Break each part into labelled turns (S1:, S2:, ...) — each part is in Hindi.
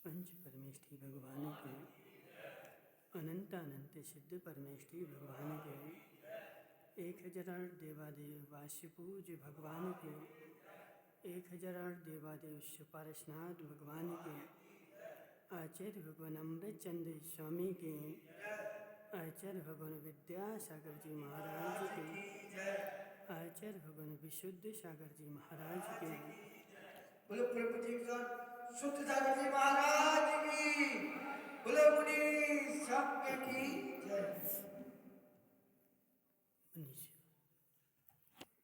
S1: पंच परमेष्ठी भगवान के अनंत अनंत सिद्ध परमेष्ठी भगवान के 1008 देवादेव वाष्यपूज भगवान के 1008 देवादेव सुपारसनाथ भगवान के आचार्य भगवान अमृत चंद्र स्वामी के आचार्य भगवान विद्यासागर जी महाराज के आचार्य भगवान विशुद्ध सागर जी महाराज के
S2: बोलो शुद्ध सागर जी महाराज की बोलो मुनि सबके की जय।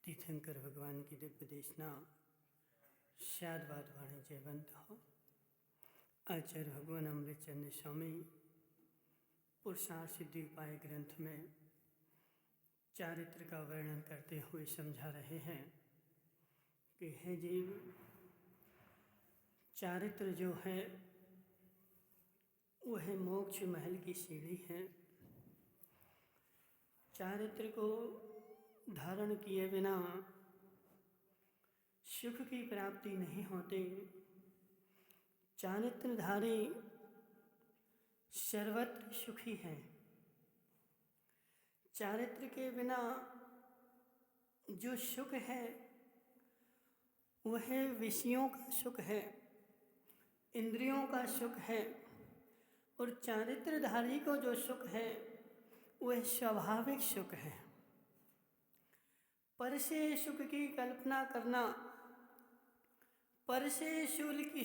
S1: तीर्थंकर भगवान की दिव्य देशना शादवाद वाणी जयवंत हो। आचार्य भगवान अमृत चंद्र स्वामी पुरुषार्थ सिद्धि उपाय ग्रंथ में चारित्र का वर्णन करते हुए समझा रहे हैं कि हे जीव, चारित्र जो है वह मोक्ष महल की सीढ़ी है। चारित्र को धारण किए बिना सुख की प्राप्ति नहीं होती। चारित्रधारी सर्वत्र सुखी है। चारित्र के बिना जो सुख है वह विषयों का सुख है, इंद्रियों का सुख है। और चारित्रधारी को जो सुख है वह स्वाभाविक सुख है। पर से सुख की कल्पना करना, पर से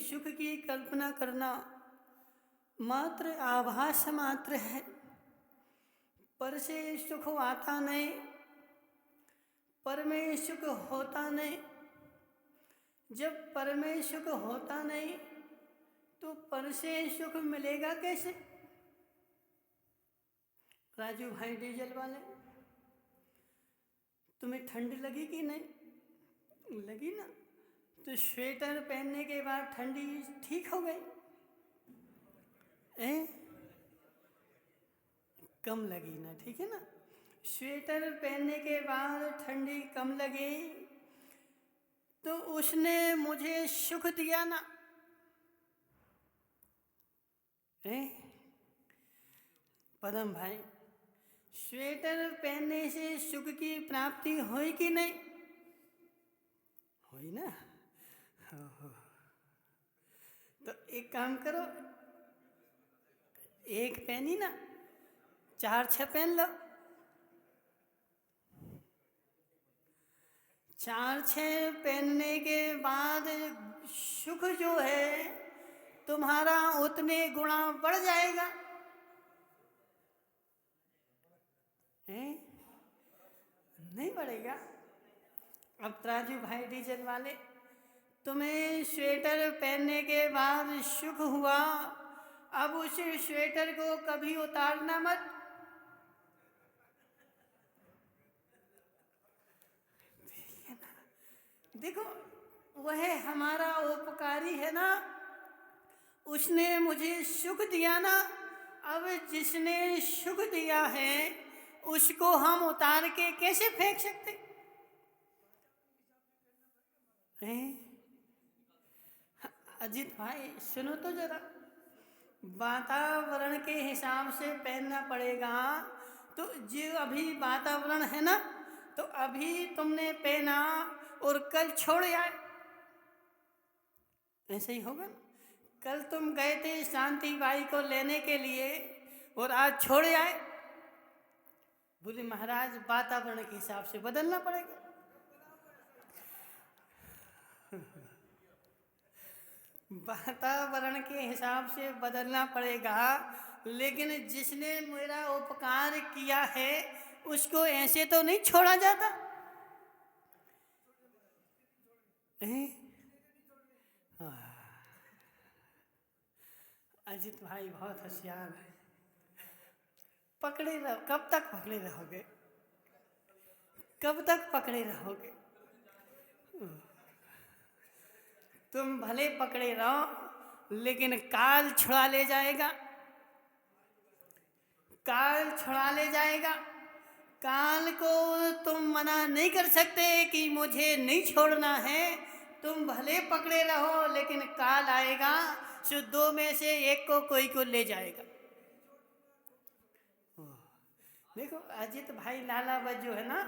S1: सुख की कल्पना करना मात्र आभास मात्र है। पर से सुख आता नहीं, पर में सुख होता नहीं। जब पर में सुख होता नहीं तो पर से सुख मिलेगा कैसे? राजू भाई डीजल वाले, तुम्हें ठंड लगी कि नहीं? लगी ना? तो स्वेटर पहनने के बाद ठंडी ठीक हो गई? कम लगी ना? ठीक है ना? स्वेटर पहनने के बाद ठंडी कम लगी तो उसने मुझे सुख दिया ना? पदम भाई, स्वेटर पहनने से सुख की प्राप्ति हुई कि नहीं? हुई ना? तो एक काम करो, एक पहनी ना, 4-6 पहन लो। 4-6 पहनने के बाद सुख जो है तुम्हारा उतने गुणा बढ़ जाएगा। नहीं बढ़ेगा। अब राजू भाई डीजल वाले, तुम्हें स्वेटर पहनने के बाद सुख हुआ, अब उस स्वेटर को कभी उतारना मत। देखो, वह हमारा उपकारी है ना, उसने मुझे सुख दिया ना। अब जिसने सुख दिया है उसको हम उतार के कैसे फेंक सकते हैं? अजीत भाई सुनो तो जरा, वातावरण के हिसाब से पहनना पड़ेगा। तो जो अभी वातावरण है ना, तो अभी तुमने पहना और कल छोड़ आए, ऐसे ही होगा ना? कल तुम गए थे शांति बाई को लेने के लिए और आज छोड़ आए। बोले महाराज वातावरण के हिसाब से बदलना पड़ेगा। वातावरण के हिसाब से बदलना पड़ेगा, लेकिन जिसने मेरा उपकार किया है उसको ऐसे तो नहीं छोड़ा जाता। अजित भाई बहुत होशियार है। पकड़े रहो, कब तक पकड़े रहोगे? कब तक पकड़े रहोगे? तुम भले पकड़े रहो, लेकिन काल छुड़ा ले जाएगा। काल छुड़ा ले जाएगा। काल को तुम मना नहीं कर सकते कि मुझे नहीं छोड़ना है। तुम भले पकड़े रहो, लेकिन काल आएगा सो दो में से एक को कोई को ले जाएगा। देखो अजित भाई लालावत जो है ना,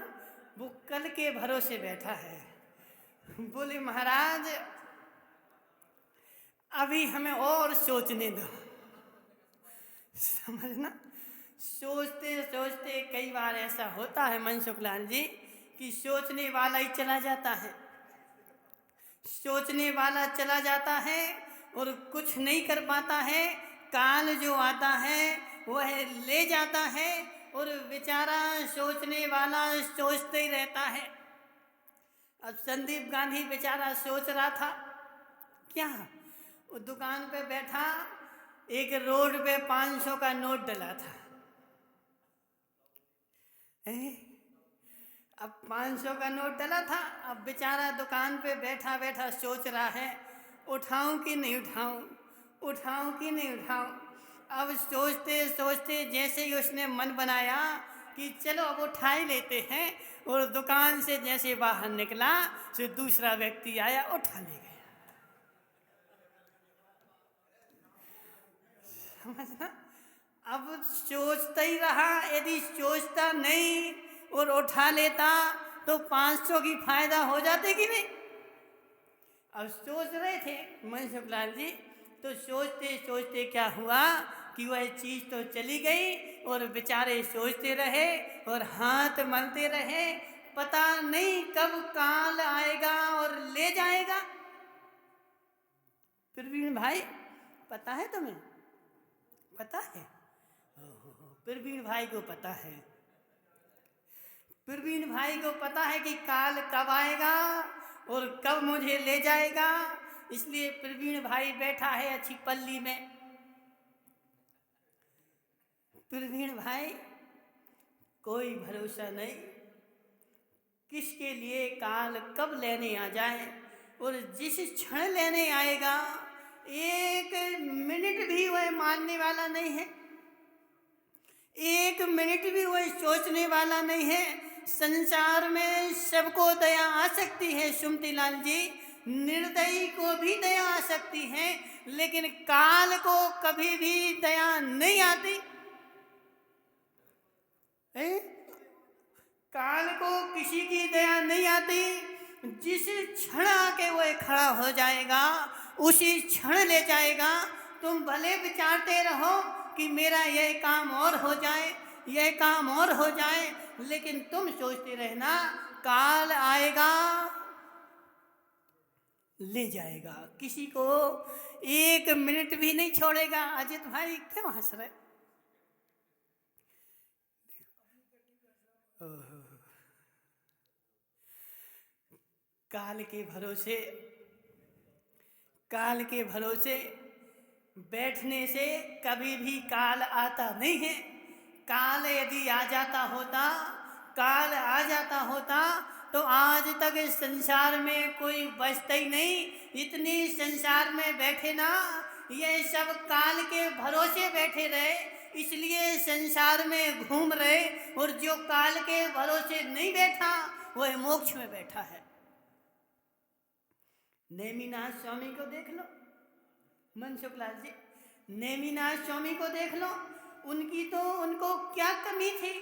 S1: वो कल के भरोसे बैठा है। बोले महाराज अभी हमें और सोचने दो। समझना, सोचते सोचते कई बार ऐसा होता है मनसुख लाल जी कि सोचने वाला ही चला जाता है, सोचने वाला चला जाता है और कुछ नहीं कर पाता है। काल जो आता है वह ले जाता है और बेचारा सोचने वाला सोचते ही रहता है। अब संदीप गांधी बेचारा सोच रहा था क्या, वो दुकान पे बैठा, एक रोड पे 500 का नोट डला था। अब 500 का नोट डला था। अब बेचारा दुकान पे बैठा बैठा सोच रहा है उठाऊं कि नहीं उठाऊं, उठाऊं कि नहीं उठाऊं। अब सोचते सोचते जैसे ही उसने मन बनाया कि चलो अब उठा ही लेते हैं, और दुकान से जैसे बाहर निकला तो दूसरा व्यक्ति आया, उठा ले गया। समझना, अब सोचता ही रहा। यदि सोचता नहीं और उठा लेता तो 500 की फायदा हो जाते कि नहीं। अब सोच रहे थे मनसुख लाल जी, तो सोचते सोचते क्या हुआ कि वह चीज़ तो चली गई और बेचारे सोचते रहे और हाथ मलते रहे। पता नहीं कब काल आएगा और ले जाएगा। प्रवीण भाई पता है तुम्हें? पता है? प्रवीण भाई को पता है, प्रवीण भाई को पता है कि काल कब आएगा और कब मुझे ले जाएगा। इसलिए प्रवीण भाई बैठा है अच्छी पल्ली में। प्रवीण भाई कोई भरोसा नहीं किसके लिए काल कब लेने आ जाए, और जिस क्षण लेने आएगा 1 मिनट भी वह मानने वाला नहीं है, 1 मिनट भी वह सोचने वाला नहीं है। संसार में सबको दया आ सकती है सुमति लाल जी, निर्दयी को भी दया आ सकती है, लेकिन काल को कभी भी दया नहीं आती। काल को किसी की दया नहीं आती। जिस क्षण आके वह खड़ा हो जाएगा उसी क्षण ले जाएगा। तुम भले विचारते रहो कि मेरा यह काम और हो जाए, यह काम और हो जाए, लेकिन तुम सोचते रहना काल आएगा ले जाएगा, किसी को 1 मिनट भी नहीं छोड़ेगा। अजित भाई क्यों हंस रहे? काल के भरोसे, काल के भरोसे बैठने से कभी भी काल आता नहीं है। काल यदि आ जाता होता, काल आ जाता होता तो आज तक इस संसार में कोई बचता ही नहीं। इतनी संसार में बैठे ना, ये सब काल के भरोसे बैठे रहे, इसलिए संसार में घूम रहे। और जो काल के भरोसे नहीं बैठा वह मोक्ष में बैठा है। नेमिनाथ स्वामी को देख लो मनसुख लाल जी, नेमिनाथ स्वामी को देख लो। उनको क्या कमी थी?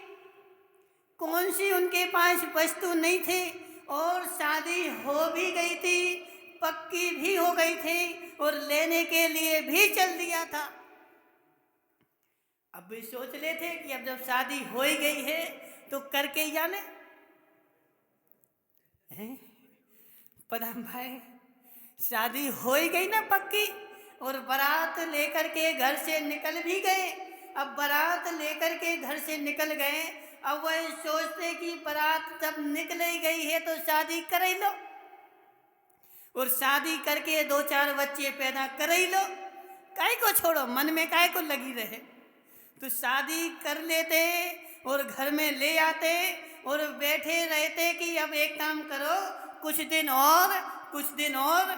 S1: कौन सी उनके पास वस्तु नहीं थी, और शादी हो भी गई थी, पक्की भी हो गई थी, और लेने के लिए भी चल दिया था। अब भी सोच ले थे कि अब जब शादी हो ही गई है तो करके ही जाने। पदम भाई शादी हो ही गई ना पक्की, और बारात लेकर के घर से निकल भी गए। अब बारात लेकर के घर से निकल गए, अब वह सोचते कि बारात जब निकल ही गई है तो शादी कर ही लो, और शादी करके 2-4 बच्चे पैदा कर ही लो। काय को छोड़ो, मन में काय को लगी रहे, तो शादी कर लेते और घर में ले आते और बैठे रहते कि अब एक काम करो, कुछ दिन और, कुछ दिन और।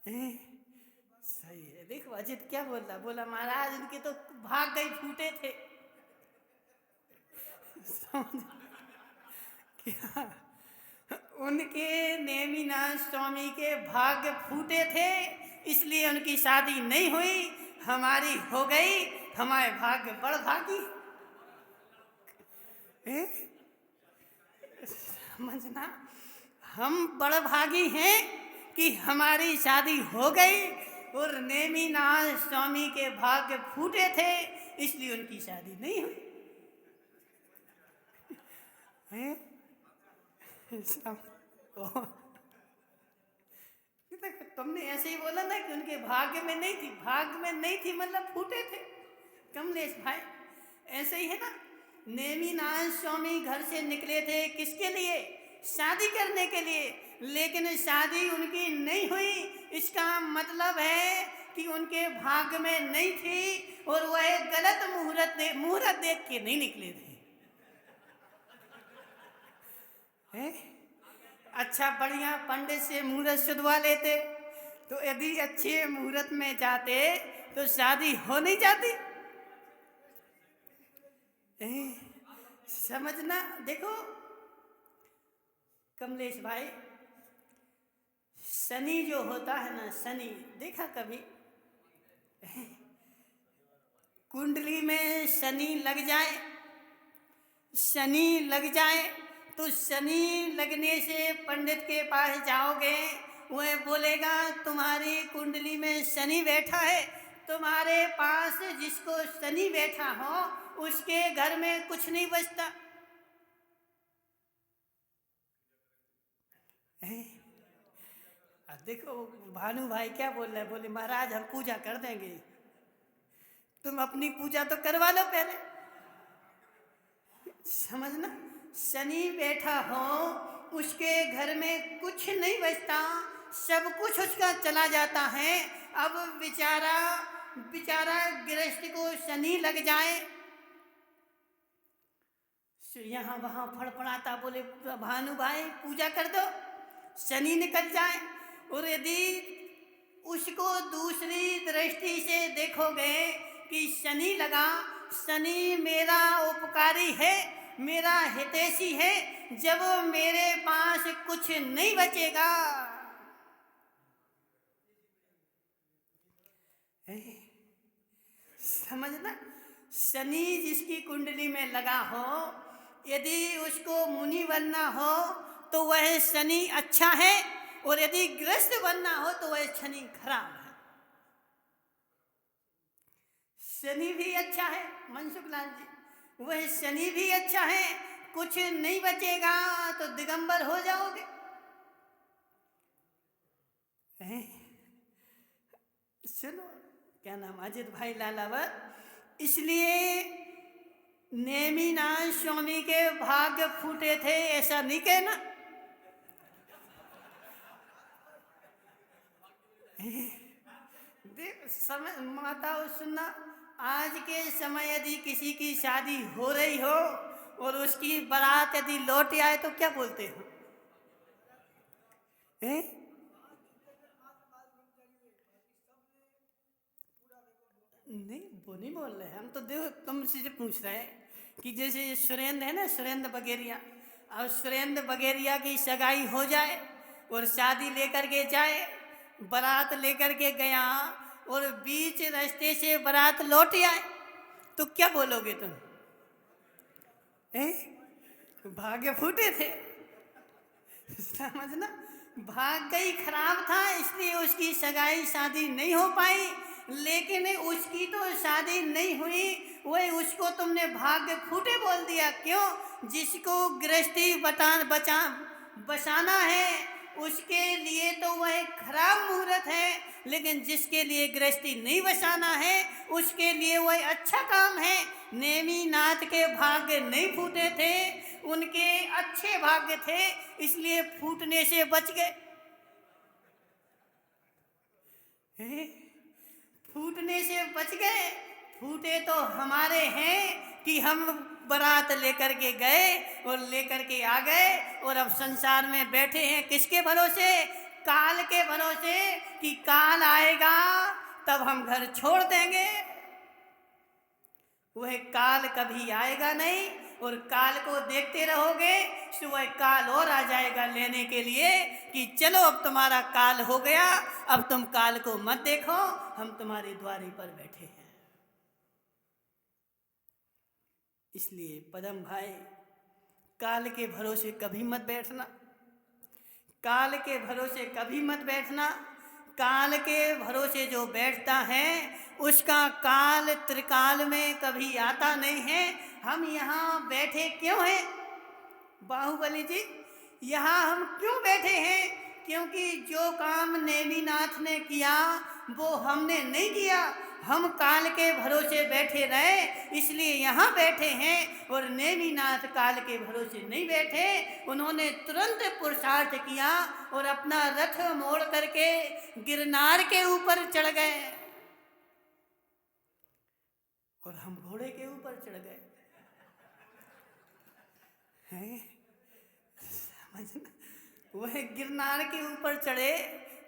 S1: सही है। देखो अजित क्या बोल रहा, बोला महाराज उनके तो भाग गई फूटे थे। क्या उनके नेमिनाथ स्वामी के भाग्य फूटे थे, इसलिए उनकी शादी नहीं हुई। हमारी हो गई, हमारे भाग्य बड़ भागी। समझना, हम बड़ भागी हैं कि हमारी शादी हो गई और नेमिनाथ स्वामी के भाग्य फूटे थे, इसलिए उनकी शादी नहीं हुई। तुमने ऐसे ही बोला ना कि उनके भाग्य में नहीं थी। भाग्य में नहीं थी मतलब फूटे थे। कमलेश भाई ऐसे ही है ना। नेमिनाथ स्वामी घर से निकले थे किसके लिए? शादी करने के लिए, लेकिन शादी उनकी नहीं हुई। इसका मतलब है कि उनके भाग्य में नहीं थी और वह गलत मुहूर्त देख के नहीं निकले थे। अच्छा बढ़िया पंडित से मुहूर्त शुद्धवा लेते तो यदि अच्छे मुहूर्त में जाते तो शादी हो नहीं जाती। समझना। देखो कमलेश भाई, शनि जो होता है ना, शनि देखा कभी? कुंडली में शनि लग जाए, शनि लग जाए तो शनि लगने से पंडित के पास जाओगे, वह बोलेगा तुम्हारी कुंडली में शनि बैठा है। तुम्हारे पास जिसको शनि बैठा हो उसके घर में कुछ नहीं बचता। देखो भानु भाई क्या बोल रहे हैं, बोले महाराज हम पूजा कर देंगे, तुम अपनी पूजा तो करवा लो पहले। समझना, शनि बैठा हो उसके घर में कुछ नहीं बचता, सब कुछ उसका चला जाता है। अब बेचारा गृहस्थ को शनि लग जाए, यहाँ वहाँ फड़फड़ाता, बोले भानु भाई पूजा कर दो, शनि निकल जाए। और यदि उसको दूसरी दृष्टि से देखोगे कि शनि लगा, शनि मेरा उपकारी है, मेरा हितैषी है, जब मेरे पास कुछ नहीं बचेगा। समझना, शनि जिसकी कुंडली में लगा हो, यदि उसको मुनि बनना हो तो वह शनि अच्छा है, और यदि गृहस्थ बनना हो तो वह शनि खराब है। शनि भी अच्छा है मनसुख लाल जी, वह शनि भी अच्छा है, कुछ नहीं बचेगा तो दिगंबर हो जाओगे। सुनो क्या नाम, अजित भाई लालावर, इसलिए नेमिनाथ स्वामी के भाग्य फूटे थे ऐसा नहीं कहना। समय माताओं सुनना, आज के समय यदि किसी की शादी हो रही हो और उसकी बारात यदि लौट आए तो क्या बोलते हो? नहीं वो नहीं बोल रहे, हम तो देखो तुमसे से पूछ रहे हैं कि जैसे सुरेंद्र है ना, सुरेंद्र बगेरिया, और सुरेंद्र बगेरिया की सगाई हो जाए और शादी लेकर के जाए, बारात लेकर के गया और बीच रास्ते से बारात लौट आए तो क्या बोलोगे तुम? भाग्य फूटे थे। समझना, भाग्य ही खराब था, इसलिए उसकी सगाई शादी नहीं हो पाई। लेकिन उसकी तो शादी नहीं हुई, वही उसको तुमने भाग्य फूटे बोल दिया। क्यों? जिसको गृहस्थी बसाना है उसके लिए तो वह खराब मुहूर्त है, लेकिन जिसके लिए गृहस्थी नहीं बसाना है उसके लिए वह अच्छा काम है। नेमिनाथ के भाग्य नहीं फूटे थे, उनके अच्छे भाग्य थे, इसलिए फूटने से बच गए। फूटने से बच गए। फूटे तो हमारे हैं कि हम बारात लेकर के गए और लेकर के आ गए और अब संसार में बैठे हैं किसके भरोसे? काल के भरोसे, कि काल आएगा तब हम घर छोड़ देंगे। वह काल कभी आएगा नहीं, और काल को देखते रहोगे, सुबह काल और आ जाएगा लेने के लिए कि चलो अब तुम्हारा काल हो गया, अब तुम काल को मत देखो, हम तुम्हारे द्वारे पर बैठे हैं। इसलिए पदम भाई, काल के भरोसे कभी मत बैठना, काल के भरोसे कभी मत बैठना। काल के भरोसे जो बैठता है उसका काल त्रिकाल में कभी आता नहीं है। हम यहाँ बैठे क्यों हैं बाहुबली जी? यहाँ हम क्यों बैठे हैं? क्योंकि जो काम नेमिनाथ ने किया वो हमने नहीं किया, हम काल के भरोसे बैठे रहे, इसलिए यहाँ बैठे हैं। और नेमिनाथ काल के भरोसे नहीं बैठे, उन्होंने तुरंत पुरुषार्थ किया और अपना रथ मोड़ करके गिरनार के ऊपर चढ़ गए, और हम घोड़े के ऊपर चढ़ गए हैं। समझना, वह गिरनार के ऊपर चढ़े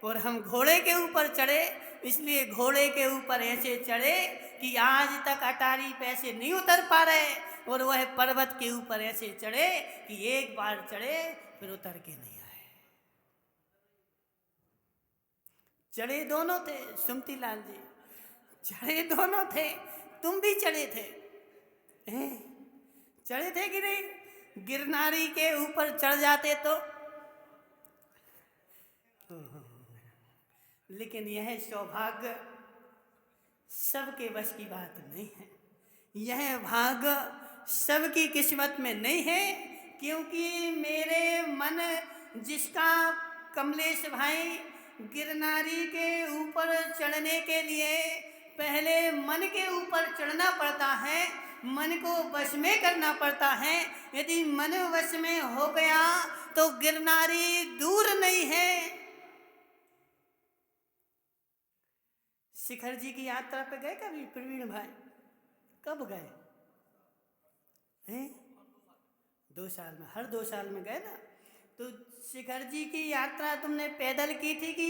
S1: और हम घोड़े के ऊपर चढ़े, इसलिए घोड़े के ऊपर ऐसे चढ़े कि आज तक अटारी पैसे नहीं उतर पा रहे, और वह पर्वत के ऊपर ऐसे चढ़े कि एक बार चढ़े फिर उतर के नहीं आए। चढ़े दोनों थे सुमती लाल जी, चढ़े दोनों थे, तुम भी चढ़े थे, चढ़े थे कि नहीं? गिरनारी के ऊपर चढ़ जाते तो, लेकिन यह सौभाग्य सबके बस की बात नहीं है, यह भाग्य सबकी किस्मत में नहीं है। क्योंकि मेरे मन जिसका, कमलेश भाई, गिरनारी के ऊपर चढ़ने के लिए पहले मन के ऊपर चढ़ना पड़ता है, मन को वश में करना पड़ता है। यदि मन वश में हो गया तो गिरनारी दूर नहीं है। शिखर जी की यात्रा पे गए कभी प्रवीण भाई? कब गए हैं? 2 साल में, हर 2 साल में गए ना। तो शिखर जी की यात्रा तुमने पैदल की थी कि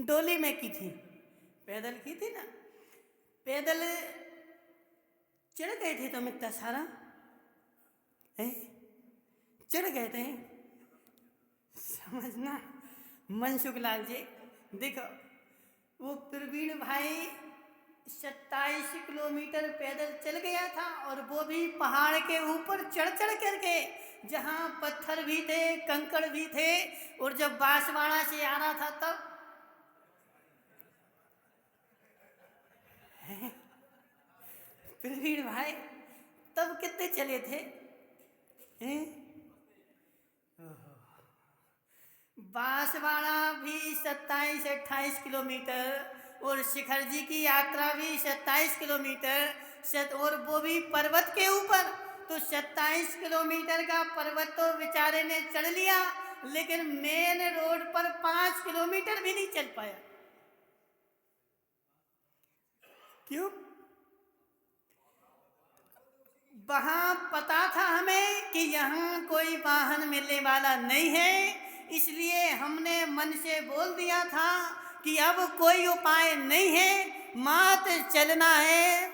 S1: डोली में की थी? पैदल की थी ना। पैदल चढ़ गए थे तुम इतना सारा, चढ़ गए थे। समझना मनसुख लाल जी, देखो वो प्रवीण भाई 27 किलोमीटर पैदल चल गया था, और वो भी पहाड़ के ऊपर चढ़ चढ़ करके, जहाँ पत्थर भी थे, कंकड़ भी थे। और जब बांसवाड़ा से आ रहा था तब प्रवीण भाई तब कितने चले थे? बांसवाड़ा भी 27-28 किलोमीटर, और शिखर जी की यात्रा भी 27 किलोमीटर, और वो भी पर्वत के ऊपर। तो 27 किलोमीटर का पर्वत तो बेचारे ने चढ़ लिया, लेकिन मेन रोड पर 5 किलोमीटर भी नहीं चल पाया। क्यों? वहाँ पता था हमें कि यहाँ कोई वाहन मिलने वाला नहीं है, इसलिए हमने मन से बोल दिया था कि अब कोई उपाय नहीं है, मात्र चलना है,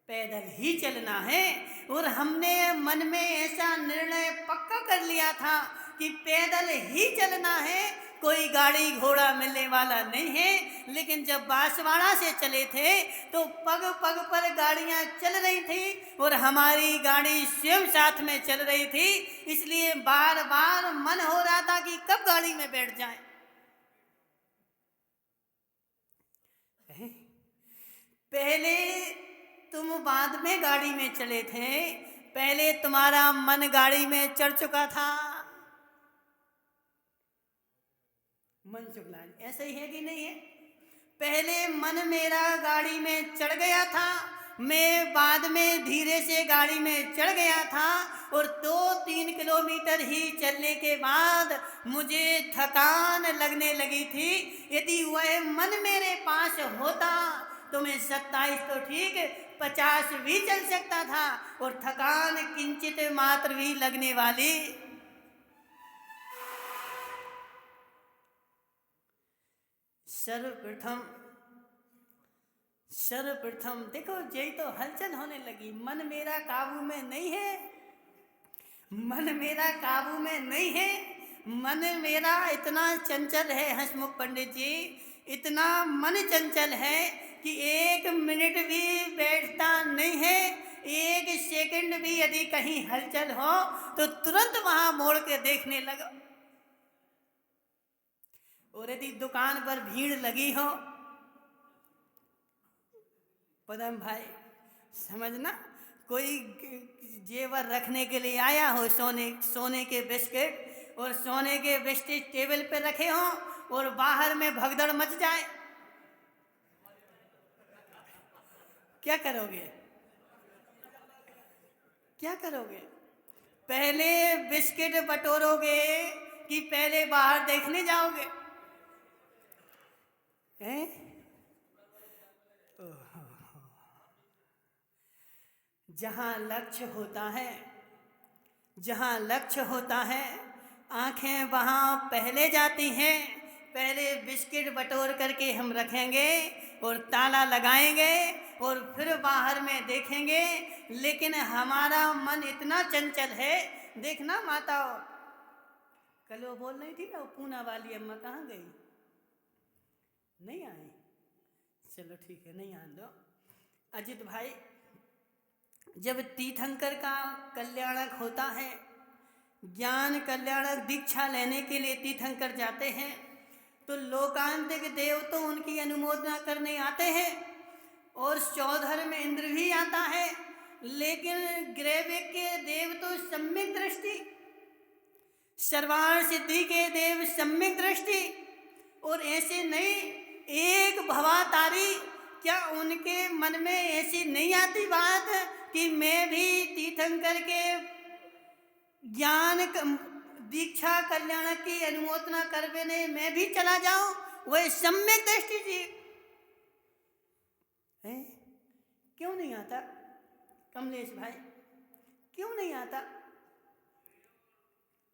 S1: पैदल ही चलना है। और हमने मन में ऐसा निर्णय पक्का कर लिया था कि पैदल ही चलना है, कोई गाड़ी घोड़ा मिलने वाला नहीं है। लेकिन जब बांसवाड़ा से चले थे तो पग पग पर गाड़ियां चल रही थी, और हमारी गाड़ी स्वयं साथ में चल रही थी, इसलिए बार बार मन हो रहा था कि कब गाड़ी में बैठ जाएं। पहले तुम बाद में गाड़ी में चले थे, पहले तुम्हारा मन गाड़ी में चढ़ चुका था। मनसुख लाल, ऐसा ही है कि नहीं है? पहले मन मेरा गाड़ी में चढ़ गया था, मैं बाद में धीरे से गाड़ी में चढ़ गया था, और 2-3 किलोमीटर ही चलने के बाद मुझे थकान लगने लगी थी। यदि वह मन मेरे पास होता तो मैं 27 तो ठीक 50 भी चल सकता था, और थकान किंचित मात्र भी लगने वाली। सर्वप्रथम देखो यही तो हलचल होने लगी। मन मेरा काबू में नहीं है, मन मेरा काबू में नहीं है। मन मेरा इतना चंचल है हंसमुख पंडित जी, इतना मन चंचल है कि 1 मिनट भी बैठता नहीं है। 1 सेकंड भी यदि कहीं हलचल हो तो तुरंत वहां मोड़ के देखने लगा। और यदि दुकान पर भीड़ लगी हो, पदम भाई समझना, कोई जेवर रखने के लिए आया हो, सोने के बिस्किट और सोने के बिस्किट टेबल पे रखे हों और बाहर में भगदड़ मच जाए, क्या करोगे? क्या करोगे? पहले बिस्किट बटोरोगे कि पहले बाहर देखने जाओगे? हैं? जहाँ लक्ष्य होता है, जहाँ लक्ष्य होता है, आंखें वहाँ पहले जाती हैं। पहले बिस्किट बटोर करके हम रखेंगे और ताला लगाएंगे और फिर बाहर में देखेंगे। लेकिन हमारा मन इतना चंचल है, देखना माता कल वो बोल रही थी ना, पूना वाली अम्मा कहाँ गई? नहीं आई? चलो ठीक है, नहीं आने दो। अजित भाई, जब तीर्थंकर का कल्याणक होता है, ज्ञान कल्याणक दीक्षा लेने के लिए तीर्थंकर जाते हैं, तो लोकांतिक देव तो उनकी अनुमोदना करने आते हैं और चौधर में इंद्र भी आता है। लेकिन ग्रैविक के देव तो सम्यक दृष्टि, सर्वाण सिद्धि के देव सम्यक दृष्टि, और ऐसे नहीं एक भवातारी, क्या उनके मन में ऐसी नहीं आती बात कि मैं भी तीर्थंकर के ज्ञान दीक्षा कल्याण की अनुमोदना करने मैं भी चला जाऊं? वह सम्यक दृष्टि जी है। क्यों नहीं आता कमलेश भाई, क्यों नहीं आता?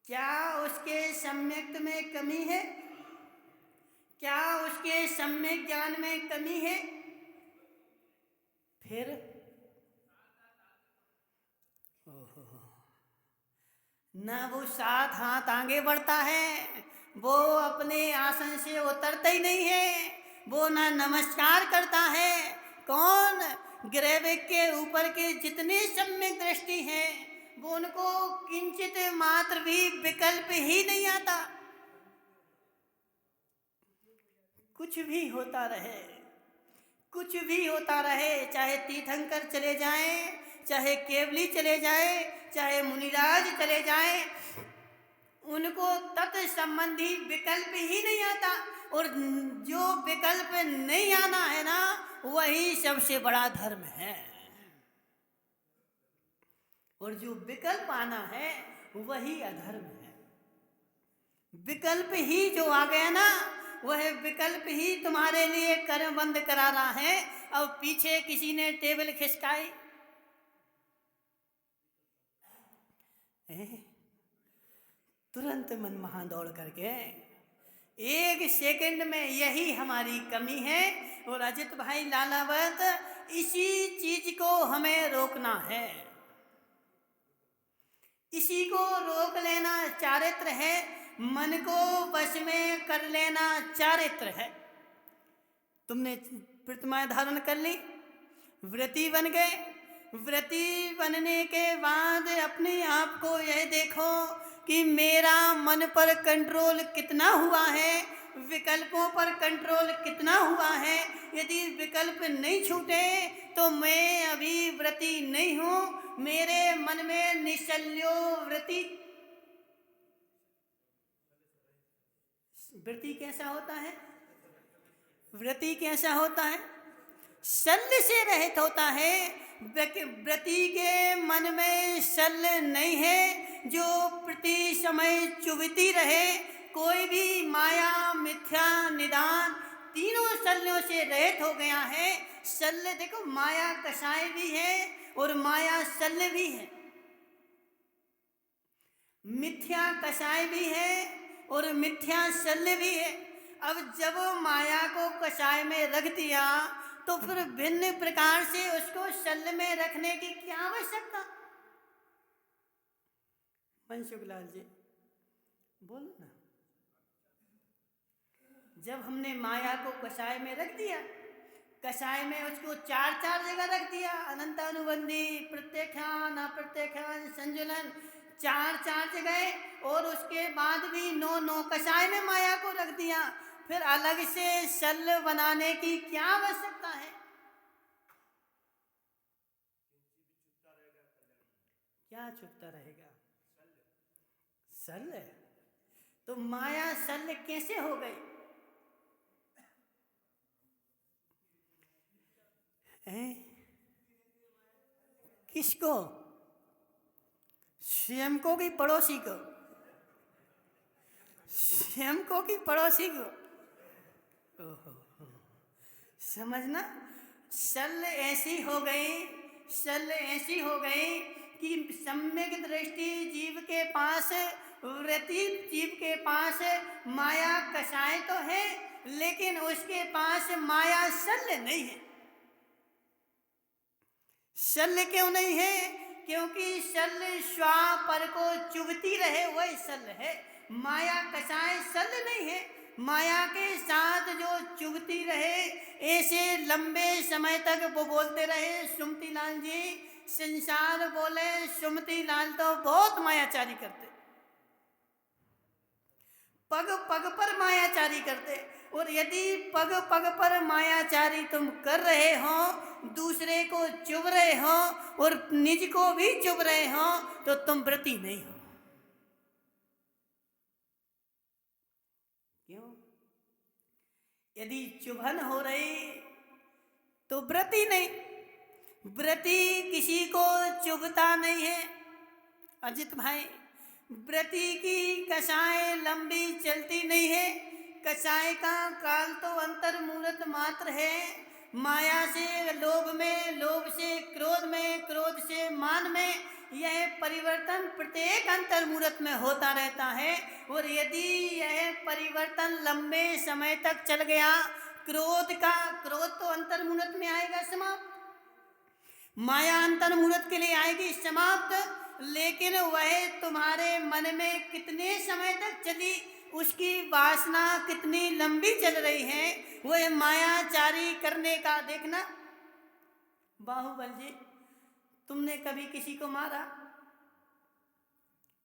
S1: क्या उसके सम्यक में कमी है? क्या उसके सम्यक ज्ञान में कमी है? फिर ना वो 7 हाथ आगे बढ़ता है, वो अपने आसन से उतरता ही नहीं है, वो ना नमस्कार करता है। कौन? ग्रैविक के ऊपर के जितने सम्यक दृष्टि हैं, वो उनको किंचित मात्र भी विकल्प ही नहीं आता। कुछ भी होता रहे, कुछ भी होता रहे, चाहे तीर्थंकर चले जाएं, चाहे केवली चले जाए, चाहे मुनिराज चले जाएं, उनको तत्संबंधी विकल्प ही नहीं आता। और जो विकल्प नहीं आना है ना, वही सबसे बड़ा धर्म है। और जो विकल्प आना है वही अधर्म है। विकल्प ही जो आ गया ना, वह विकल्प ही तुम्हारे लिए कर्म बंद करा रहा है। अब पीछे किसी ने टेबल खिसकाई, तुरंत मन वहां दौड़ करके 1 सेकंड में, यही हमारी कमी है। और अजित भाई लालावत, इसी चीज को हमें रोकना है, इसी को रोक लेना चारित्र है। मन को वश में कर लेना चारित्र है। तुमने प्रतिमाएं धारण कर ली, व्रती बन गए। व्रती बनने के बाद अपने आप को यह देखो कि मेरा मन पर कंट्रोल कितना हुआ है, विकल्पों पर कंट्रोल कितना हुआ है। यदि विकल्प नहीं छूटे तो मैं अभी व्रती नहीं हूं। मेरे मन में निश्चल्यो व्रती। व्रती कैसा होता है? व्रती कैसा होता है? शल्य से रहित होता है। व्रती के मन में शल्य नहीं है, जो प्रति समय चुभती रहे। कोई भी माया, मिथ्या, निदान, तीनों शल्यों से रहित हो गया है। शल्य देखो, माया कषाय भी है और माया शल्य भी है। मिथ्या कषाय भी है और मिथ्या शल्य भी है। अब जब माया को कषाय में रख दिया तो फिर भिन्न प्रकार से उसको शल्य में रखने की क्या आवश्यकता? मनसुखलाल जी बोलो ना। जब हमने माया को कषाय में रख दिया, कषाय में उसको चार जगह रख दिया, अनंतानुबंधी, प्रत्यक्षान, अप्रत्यक्षान, संजुलन, चार जगह, और उसके बाद भी 9 कषाय में माया को रख दिया, फिर अलग से शल्य बनाने की क्या आवश्यकता है? क्या चुपता रहेगा? शल्य। तो माया शल्य कैसे हो गई? किसको? स्वयं को कि पड़ोसी को? स्वयं को कि पड़ोसी को? ओहो, समझना। शल्य ऐसी हो गई कि सम्यक दृष्टि जीव के पास, वृत्ति जीव के पास माया कषाय तो है, लेकिन उसके पास माया शल्य नहीं है। शल्य क्यों नहीं है? क्योंकि शल्य श्वापर को चुभती रहे वही शल्य है, माया कषाय शल्य नहीं है। माया के साथ जो चुभती रहे, ऐसे लंबे समय तक वो बोलते रहे, सुमति लाल जी संसार बोले, सुमति लाल तो बहुत मायाचारी करते, पग पग पर मायाचारी करते। और यदि पग पग पर मायाचारी तुम कर रहे हो, दूसरे को चुभ रहे हो और निज को भी चुभ रहे हो, तो तुम व्रती नहीं हो। क्यों? यदि चुभन हो रही तो व्रती नहीं। व्रती किसी को चुभता नहीं है अजित भाई। व्रती की कषाय लंबी चलती नहीं है। कषाय का काल तो अंतर्मूलत मात्र है। माया से लोभ में, लोभ से क्रोध में, क्रोध से मान में, यह परिवर्तन प्रत्येक अंतर्मूलत में होता रहता है। और यदि यह परिवर्तन लंबे समय तक चल गया, क्रोध तो अंतर्मूलत में आएगा समाप्त, माया अंतर्मूलत के लिए आएगी समाप्त। लेकिन वह तुम्हारे मन में कितने समय तक चली, उसकी वासना कितनी लंबी चल रही है, वह मायाचारी करने का देखना। बाहुबल जी, तुमने कभी किसी को मारा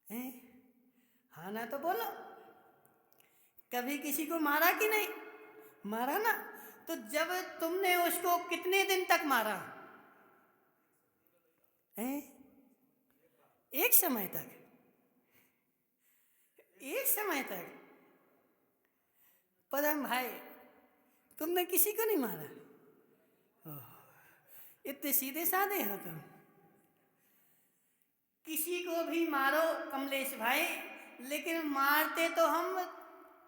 S1: है? हाँ ना तो बोलो, कभी किसी को मारा कि नहीं? मारा ना। तो जब तुमने उसको कितने दिन तक मारा है? एक समय तक। एक समय तक। पदम भाई, तुमने किसी को नहीं मारा? इतने सीधे साधे हो तुम। किसी को भी मारो कमलेश भाई, लेकिन मारते तो हम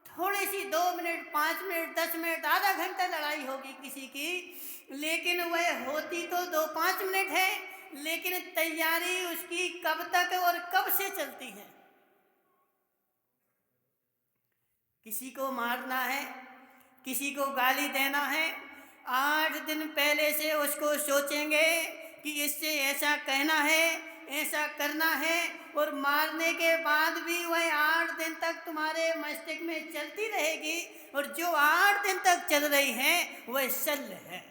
S1: थोड़ी सी 2 मिनट, 5 मिनट, 10 मिनट, आधा घंटा लड़ाई होगी किसी की, लेकिन वह होती तो 2-5 मिनट है, लेकिन तैयारी उसकी कब तक और कब से चलती है। किसी को मारना है, किसी को गाली देना है, 8 दिन पहले से उसको सोचेंगे कि इससे ऐसा कहना है, ऐसा करना है, और मारने के बाद भी वह 8 दिन तक तुम्हारे मस्तिष्क में चलती रहेगी। और जो 8 दिन तक चल रही है वह शल्य है।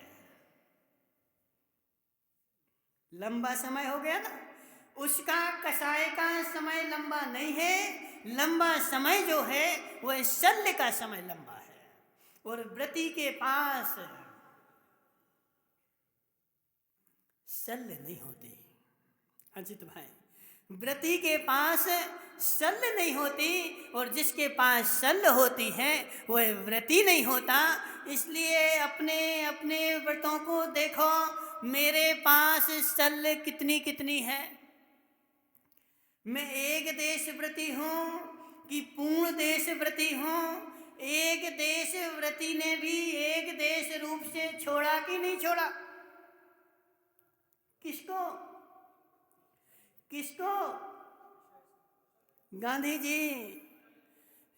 S1: लंबा समय हो गया ना। उसका कषाय का समय लंबा नहीं है। लंबा समय जो है वह शल्य का समय लंबा है। और व्रती के पास शल्य नहीं होती अजित भाई। व्रती के पास शल्य नहीं होती, और जिसके पास शल्य होती है वह व्रती नहीं होता। इसलिए अपने अपने व्रतों को देखो, मेरे पास शल्य कितनी है। मैं एक देश व्रती हूँ कि पूर्ण देश व्रती हूँ? एक देश व्रती ने भी एक देश रूप से छोड़ा कि नहीं छोड़ा? किसको? किसको? गांधी जी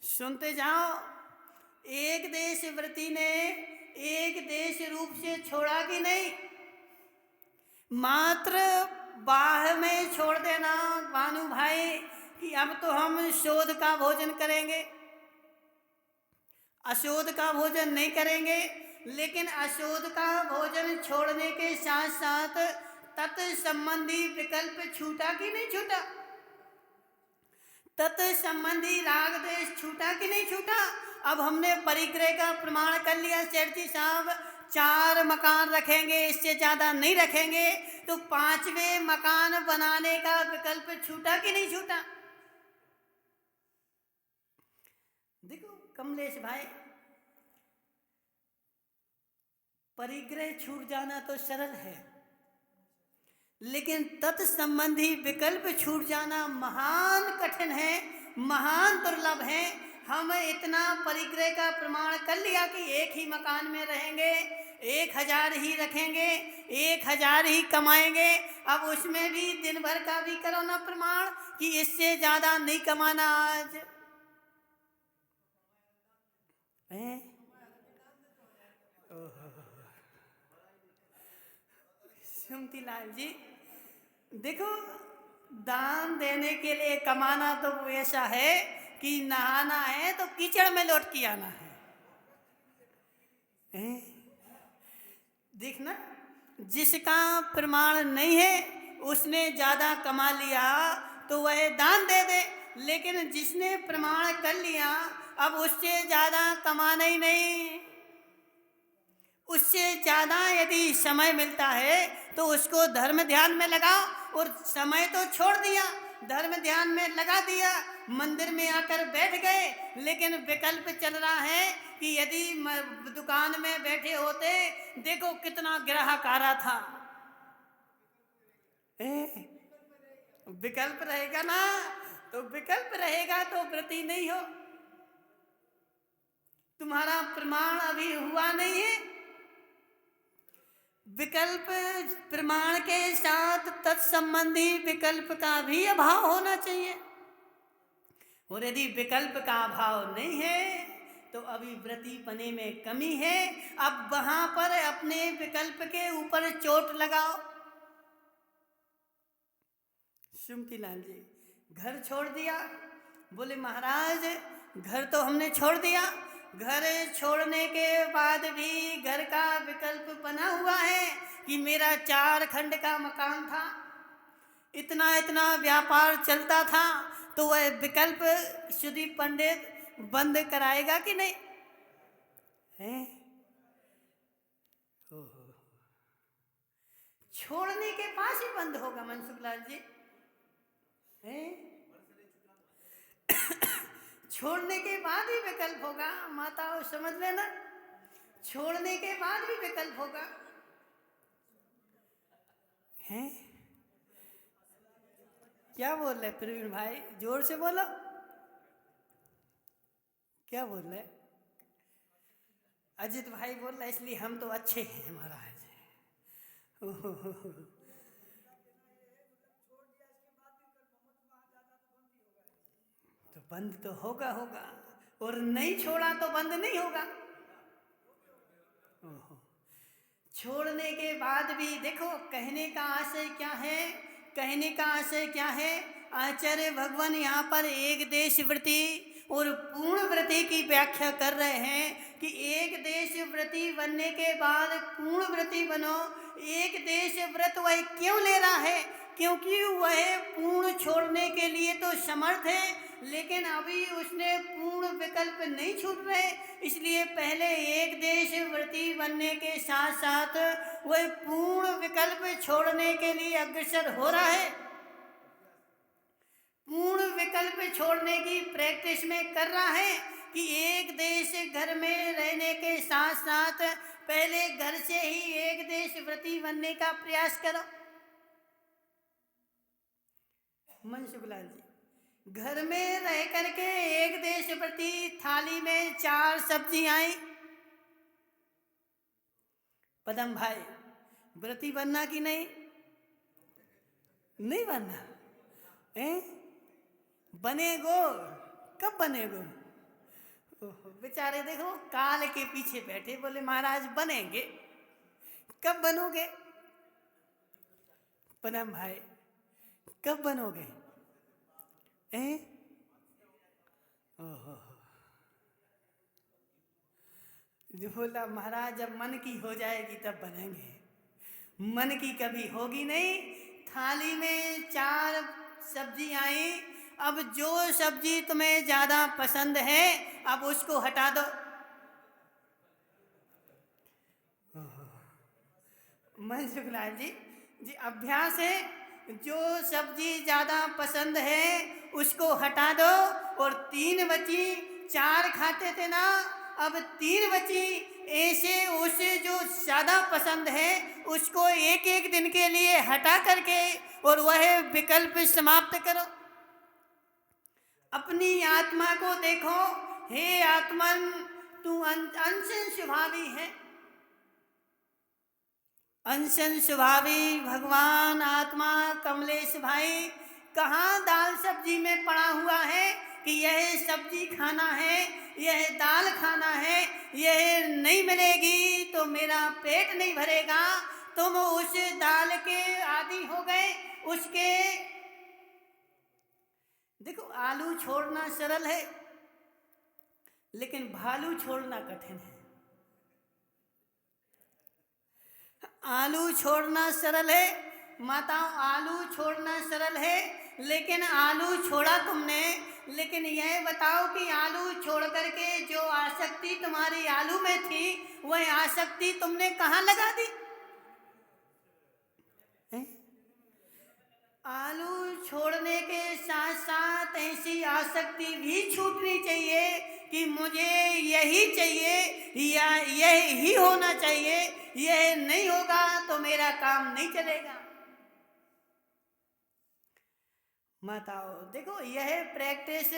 S1: सुनते जाओ। एक देश व्रती ने एक देश रूप से छोड़ा कि नहीं? मात्र बाह में छोड़ देना भानु भाई कि अब तो हम शोध का भोजन करेंगे, अशोध का भोजन नहीं करेंगे। लेकिन अशोध का भोजन छोड़ने के साथ साथ तत्संबंधी विकल्प छूटा कि नहीं छूटा? तत्संबंधी राग देश छूटा कि नहीं छूटा? अब हमने परिग्रह का प्रमाण कर लिया सेठ जी साहब, 4 मकान रखेंगे, इससे ज्यादा नहीं रखेंगे। तो 5वें मकान बनाने का विकल्प छूटा कि नहीं छूटा? देखो कमलेश भाई, परिग्रह छूट जाना तो सरल है, लेकिन तत्संबंधी विकल्प छूट जाना महान कठिन है, महान दुर्लभ है। हम इतना परिग्रह का प्रमाण कर लिया कि एक ही मकान में रहेंगे, 1000 ही रखेंगे, 1000 ही कमाएंगे। अब उसमें भी दिन भर का भी करो ना प्रमाण कि इससे ज्यादा नहीं कमाना आज है? सुमतीलाल जी देखो, दान देने के लिए कमाना तो ऐसा है कि नहाना है तो कीचड़ में लौट के आना है। देखना, जिसका प्रमाण नहीं है उसने ज्यादा कमा लिया तो वह दान दे दे, लेकिन जिसने प्रमाण कर लिया अब उससे ज्यादा कमाना ही नहीं। उससे ज्यादा यदि समय मिलता है तो उसको धर्म ध्यान में लगाओ, और समय तो छोड़ दिया, धर्म ध्यान में लगा दिया, मंदिर में आकर बैठ गए, लेकिन विकल्प चल रहा है कि यदि दुकान में बैठे होते, देखो कितना ग्राहक आ रहा था। विकल्प रहेगा ना, तो विकल्प रहेगा तो व्रती नहीं हो। तुम्हारा प्रमाण अभी हुआ नहीं है। विकल्प प्रमाण के साथ तत्संबंधी विकल्प का भी अभाव होना चाहिए, और यदि विकल्प का अभाव नहीं है तो अभी व्रती पने में कमी है। अब वहां पर अपने विकल्प के ऊपर चोट लगाओ। सुमतीलाल जी घर छोड़ दिया, बोले महाराज घर तो हमने छोड़ दिया, घर छोड़ने के बाद भी घर का विकल्प बना हुआ है कि मेरा 4 खंड का मकान था, इतना इतना व्यापार चलता था, तो वह विकल्प शुद्धि पंडित बंद कराएगा कि नहीं है? छोड़ने के पास ही बंद होगा मनसुखलाल जी है? छोड़ने के बाद ही विकल्प होगा, माताओं समझ लेना, छोड़ने के बाद भी विकल्प होगा है? क्या बोल रहे प्रवीण भाई, जोर से बोलो, क्या बोल रहे? अजित भाई बोल रहे इसलिए हम तो अच्छे हैं महाराज। तो बंद तो होगा होगा, और नहीं छोड़ा तो बंद नहीं होगा। छोड़ने के बाद भी देखो कहने का आशय क्या है, कहने का आशय क्या है? आचार्य भगवान यहाँ पर एक देश व्रती और पूर्ण व्रती की व्याख्या कर रहे हैं कि एक देश व्रती बनने के बाद पूर्ण व्रती बनो। एक देश व्रत वह क्यों ले रहा है? क्योंकि वह पूर्ण छोड़ने के लिए तो समर्थ है, लेकिन अभी उसने पूर्ण विकल्प नहीं छूट रहे, इसलिए पहले एक देश व्रती बनने के साथ साथ वह पूर्ण विकल्प छोड़ने के लिए अग्रसर हो रहा है। पूर्ण विकल्प छोड़ने की प्रैक्टिस में कर रहा है कि एक देश घर में रहने के साथ साथ पहले घर से ही एक देश व्रती बनने का प्रयास करो। मनसुखलाल जी घर में रह करके एक देश व्रती, थाली में 4 सब्जी आई। पदम भाई व्रती बनना कि नहीं? नहीं बनना है? बनेगो कब बनेगो? बेचारे देखो काल के पीछे बैठे, बोले महाराज बनेंगे, कब बनोगे? प्रणाम भाई, कब बनोगे? ओहो, जो बोला महाराज जब मन की हो जाएगी तब बनेंगे, मन की कभी होगी नहीं। थाली में 4 सब्जी आई, अब जो सब्जी तुम्हें ज्यादा पसंद है अब उसको हटा दो। मनसुखलाल जी अभ्यास है, जो सब्जी ज्यादा पसंद है उसको हटा दो। और 3 बची, 4 खाते थे ना, अब 3 बची, ऐसे उसे जो ज्यादा पसंद है उसको एक दिन के लिए हटा करके और वह विकल्प समाप्त करो। अपनी आत्मा को देखो, हे आत्मन तू अंशन स्वभावी है, अंशन स्वभावी भगवान आत्मा कमलेश भाई कहाँ दाल सब्जी में पड़ा हुआ है कि यह सब्जी खाना है, यह दाल खाना है, यह नहीं मिलेगी तो मेरा पेट नहीं भरेगा। तुम उस दाल के आदी हो गए, उसके देखो आलू छोड़ना सरल है लेकिन भालू छोड़ना कठिन है। आलू छोड़ना सरल है माताओं, आलू छोड़ना सरल है, लेकिन आलू छोड़ा तुमने, लेकिन यह बताओ कि आलू छोड़ करके जो आसक्ति तुम्हारी आलू में थी वह आसक्ति तुमने कहाँ लगा दी? आलू छोड़ने के साथ साथ ऐसी आसक्ति भी छूटनी चाहिए कि मुझे यही चाहिए या यह ही होना चाहिए, यह नहीं होगा तो मेरा काम नहीं चलेगा। माताओं देखो, यह प्रैक्टिस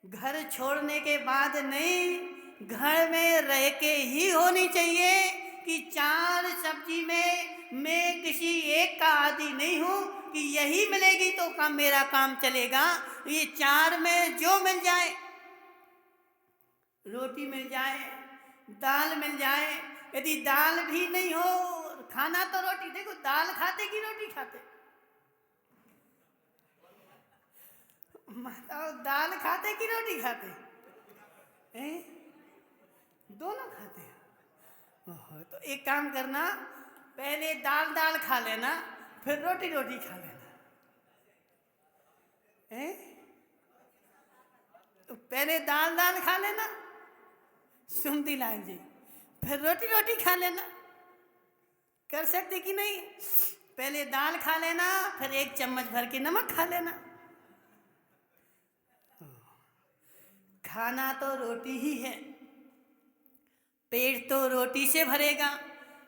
S1: घर छोड़ने के बाद नहीं, घर में रह के ही होनी चाहिए कि 4 सब्जी में मैं किसी एक का आदी नहीं हूँ कि यही मिलेगी तो मेरा काम चलेगा। ये 4 में जो मिल जाए, रोटी मिल जाए, दाल मिल जाए, यदि दाल भी नहीं हो खाना तो रोटी। देखो दाल खाते कि रोटी खाते? बताओ दाल खाते कि रोटी खाते? दोनों खाते हैं। तो एक काम करना, पहले दाल खा लेना, फिर रोटी खा लेना। तो पहले दाल खा लेना सुमती लाल जी, फिर रोटी खा लेना। कर सकते कि नहीं? पहले दाल खा लेना, फिर 1 चम्मच भर के नमक खा लेना। खाना तो रोटी ही है, पेट तो रोटी से भरेगा।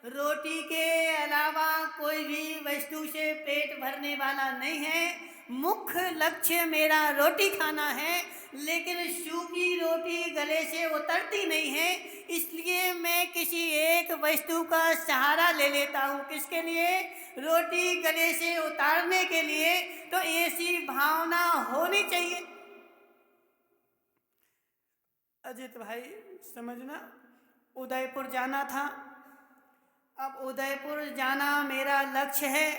S1: रोटी के अलावा कोई भी वस्तु से पेट भरने वाला नहीं है। मुख्य लक्ष्य मेरा रोटी खाना है, लेकिन सूखी रोटी गले से उतरती नहीं है, इसलिए मैं किसी एक वस्तु का सहारा ले लेता हूँ। किसके लिए? रोटी गले से उतारने के लिए। तो ऐसी भावना होनी चाहिए। अजित भाई समझना, उदयपुर जाना था, अब उदयपुर जाना मेरा लक्ष्य है।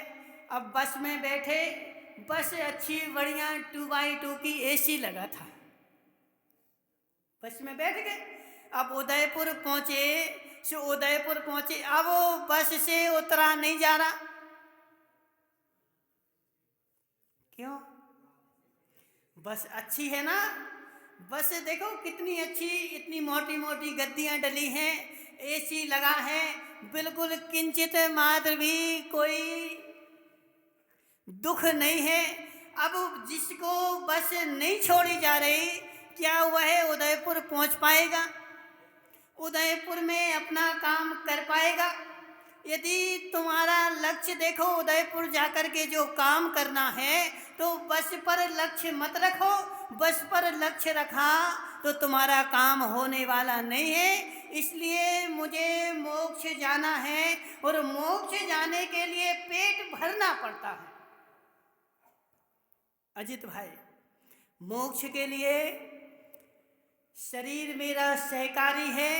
S1: अब बस में बैठे, बस अच्छी बढ़िया 2x2 की एसी लगा था, बस में बैठ गए। अब उदयपुर पहुंचे, अब वो बस से उतरा नहीं जा रहा। क्यों? बस अच्छी है ना, बस देखो कितनी अच्छी, इतनी मोटी मोटी गद्दियां डली हैं, एसी लगा है, बिल्कुल किंचित मात्र भी कोई दुख नहीं है। अब जिसको बस नहीं छोड़ी जा रही, क्या वह उदयपुर पहुंच पाएगा? उदयपुर में अपना काम कर पाएगा? यदि तुम्हारा लक्ष्य देखो उदयपुर जाकर के जो काम करना है, तो बस पर लक्ष्य मत रखो। बस पर लक्ष्य रखा तो तुम्हारा काम होने वाला नहीं है। इसलिए मुझे मोक्ष जाना है, और मोक्ष जाने के लिए पेट भरना पड़ता है। अजित भाई, मोक्ष के लिए शरीर मेरा सहकारी है,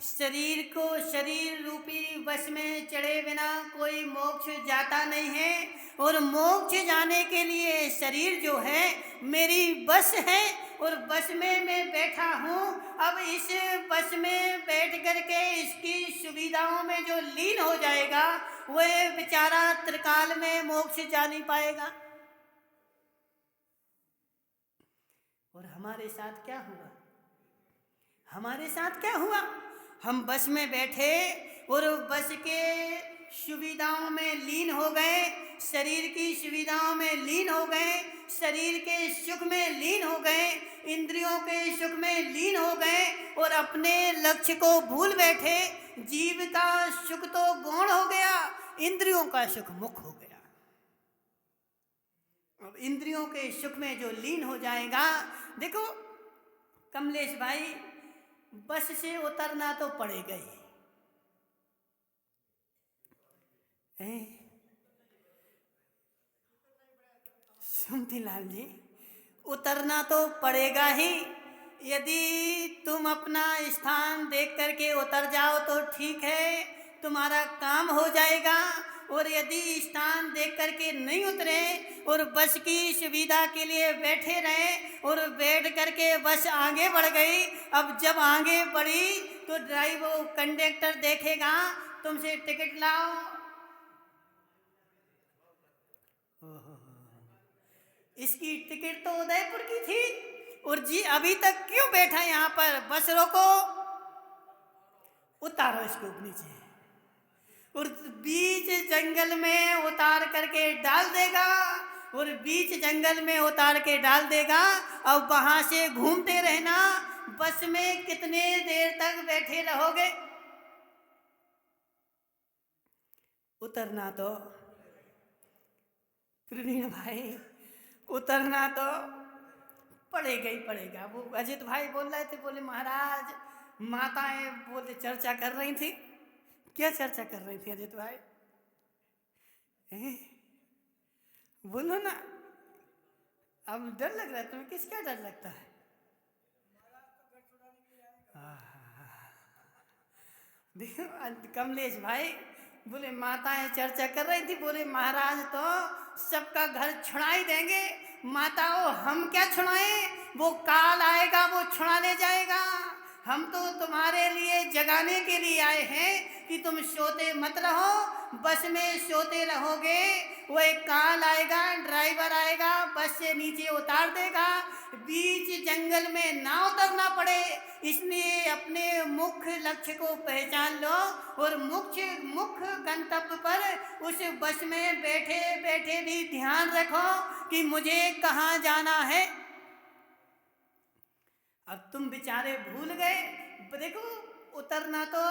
S1: शरीर को शरीर रूपी बस में चढ़े बिना कोई मोक्ष जाता नहीं है, और मोक्ष जाने के लिए शरीर जो है मेरी बस है, और बस में मैं बैठा हूँ। अब इस बस में बैठ करके इसकी सुविधाओं में जो लीन हो जाएगा वह बेचारा त्रिकाल में मोक्ष जा नहीं पाएगा। और हमारे साथ क्या हुआ? हमारे साथ क्या हुआ? हम बस में बैठे और बस के सुविधाओं में लीन हो गए, शरीर की सुविधाओं में लीन हो गए, शरीर के सुख में लीन हो गए, इंद्रियों के सुख में लीन हो गए, और अपने लक्ष्य को भूल बैठे। जीव का सुख तो गौण हो गया, इंद्रियों का सुख मुख हो गया। अब इंद्रियों के सुख में जो लीन हो जाएगा, देखो कमलेश भाई, बस से उतरना तो पड़ेगा ही। सुमती लाल जी, उतरना तो पड़ेगा ही। यदि तुम अपना स्थान देख करके उतर जाओ तो ठीक है, तुम्हारा काम हो जाएगा। और यदि स्थान देख करके नहीं उतरे और बस की सुविधा के लिए बैठे रहे और बैठ करके बस आगे बढ़ गई, अब जब आगे बढ़ी तो ड्राइवर कंडक्टर देखेगा, तुमसे टिकट लाओ। इसकी टिकट तो उदयपुर की थी, और जी अभी तक क्यों बैठा यहाँ पर? बस रोको, उतारो इसको नीचे, और बीच जंगल में उतार करके डाल देगा, और बीच जंगल में उतार के डाल देगा। अब वहां से घूमते रहना। बस में कितने देर तक बैठे रहोगे? उतरना तो प्रवीण भाई, उतरना तो पड़ेगा ही पड़ेगा। वो अजित भाई बोल रहे थे, बोले महाराज माताएं बोले चर्चा कर रही थी। क्या चर्चा कर रही थी अजित भाई? बोलो ना। अब डर लग रहा है तुम्हें? किसका डर लगता है? देखो कमलेश भाई बोले माताएं चर्चा कर रही थी, बोले महाराज तो सबका घर छुड़ा ही देंगे। माताओं हम क्या छुड़ाएं? वो काल आएगा, वो छुड़ा ले जाएगा। हम तो तुम्हारे लिए जगाने के लिए आए हैं कि तुम सोते मत रहो। बस में सोते रहोगे, वो एक काल आएगा, ड्राइवर आएगा, बस से नीचे उतार देगा। बीच जंगल में ना उतरना पड़े, इसलिए अपने मुख्य लक्ष्य को पहचान लो और मुख्य गंतव्य पर उस बस में बैठे बैठे भी ध्यान रखो कि मुझे कहाँ जाना है। अब तुम बेचारे भूल गए। देखो उतरना तो